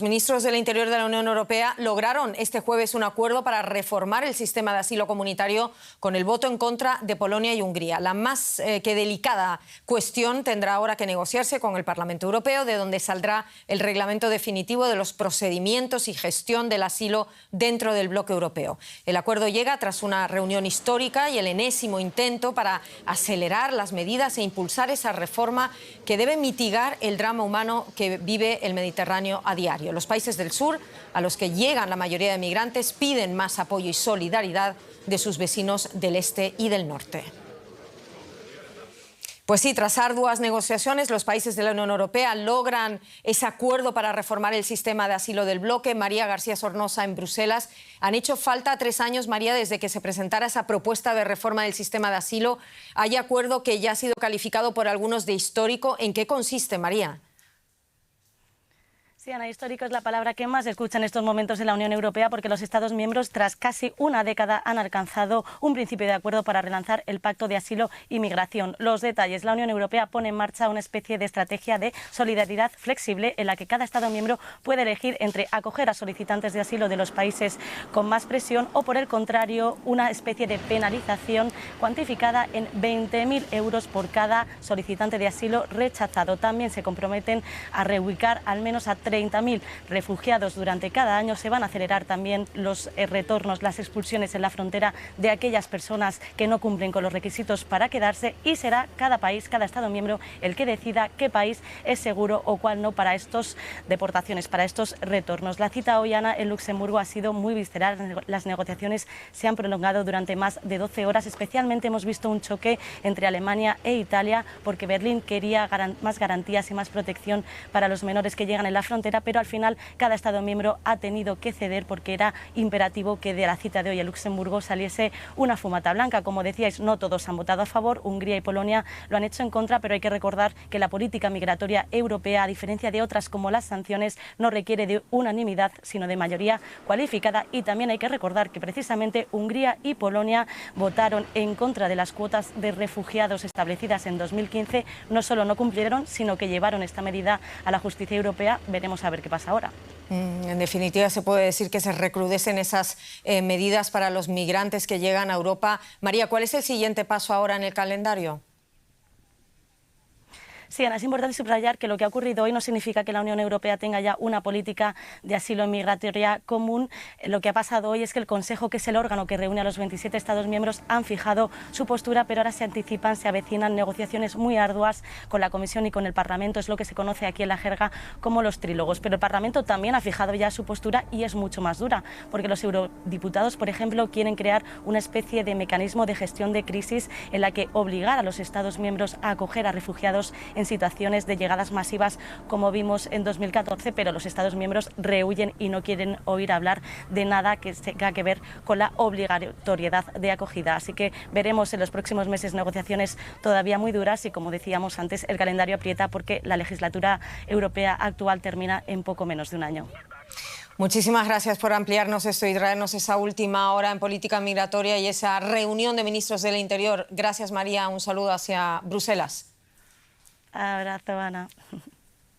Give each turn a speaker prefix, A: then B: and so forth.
A: Los ministros del Interior de la Unión Europea lograron este jueves un acuerdo para reformar el sistema de asilo comunitario con el voto en contra de Polonia y Hungría. La más que delicada cuestión tendrá ahora que negociarse con el Parlamento Europeo, de donde saldrá el reglamento definitivo de los procedimientos y gestión del asilo dentro del bloque europeo. El acuerdo llega tras una reunión histórica y el enésimo intento para acelerar las medidas e impulsar esa reforma que debe mitigar el drama humano que vive el Mediterráneo a diario. Los países del sur, a los que llegan la mayoría de migrantes, piden más apoyo y solidaridad de sus vecinos del este y del norte. Pues sí, tras arduas negociaciones, los países de la Unión Europea logran ese acuerdo para reformar el sistema de asilo del bloque. María García Sornosa en Bruselas. Han hecho falta 3 años, María, desde que se presentara esa propuesta de reforma del sistema de asilo. Hay acuerdo que ya ha sido calificado por algunos de histórico. ¿En qué consiste, María?
B: Sí, Ana, histórico es la palabra que más se escucha en estos momentos en la Unión Europea, porque los Estados miembros, tras casi una década, han alcanzado un principio de acuerdo para relanzar el Pacto de Asilo y Migración. Los detalles: la Unión Europea pone en marcha una especie de estrategia de solidaridad flexible en la que cada Estado miembro puede elegir entre acoger a solicitantes de asilo de los países con más presión o, por el contrario, una especie de penalización cuantificada en 20.000 euros por cada solicitante de asilo rechazado. También se comprometen a reubicar al menos a 30.000 refugiados durante cada año. Se van a acelerar también los retornos, las expulsiones en la frontera de aquellas personas que no cumplen con los requisitos para quedarse, y será cada país, cada Estado miembro, el que decida qué país es seguro o cuál no para estas deportaciones, para estos retornos. La cita hoy, Ana, en Luxemburgo ha sido muy visceral. Las negociaciones se han prolongado durante más de 12 horas. Especialmente hemos visto un choque entre Alemania e Italia, porque Berlín quería más garantías y más protección para los menores que llegan en la frontera, pero al final cada Estado miembro ha tenido que ceder, porque era imperativo que de la cita de hoy en Luxemburgo saliese una fumata blanca. Como decíais, no todos han votado a favor. Hungría y Polonia lo han hecho en contra, pero hay que recordar que la política migratoria europea, a diferencia de otras como las sanciones, no requiere de unanimidad, sino de mayoría cualificada. Y también hay que recordar que precisamente Hungría y Polonia votaron en contra de las cuotas de refugiados establecidas en 2015. No solo no cumplieron, sino que llevaron esta medida a la justicia europea. Veremos a ver qué pasa ahora.
A: En definitiva, se puede decir que se recrudecen esas medidas para los migrantes que llegan a Europa. María, ¿cuál es el siguiente paso ahora en el calendario?
B: Sí, Ana, es importante subrayar que lo que ha ocurrido hoy no significa que la Unión Europea tenga ya una política de asilo migratoria común. Lo que ha pasado hoy es que el Consejo, que es el órgano que reúne a los 27 Estados miembros, han fijado su postura, pero ahora se anticipan, se avecinan negociaciones muy arduas con la Comisión y con el Parlamento. Es lo que se conoce aquí en la jerga como los trílogos. Pero el Parlamento también ha fijado ya su postura, y es mucho más dura, porque los eurodiputados, por ejemplo, quieren crear una especie de mecanismo de gestión de crisis en la que obligar a los Estados miembros a acoger a refugiados en situaciones de llegadas masivas, como vimos en 2014, pero los Estados miembros rehuyen y no quieren oír hablar de nada que tenga que ver con la obligatoriedad de acogida. Así que veremos en los próximos meses negociaciones todavía muy duras, y, como decíamos antes, el calendario aprieta porque la legislatura europea actual termina en poco menos de un año.
A: Muchísimas gracias por ampliarnos esto y traernos esa última hora en política migratoria y esa reunión de ministros del Interior. Gracias, María. Un saludo hacia Bruselas.
B: Abrazo, Ana.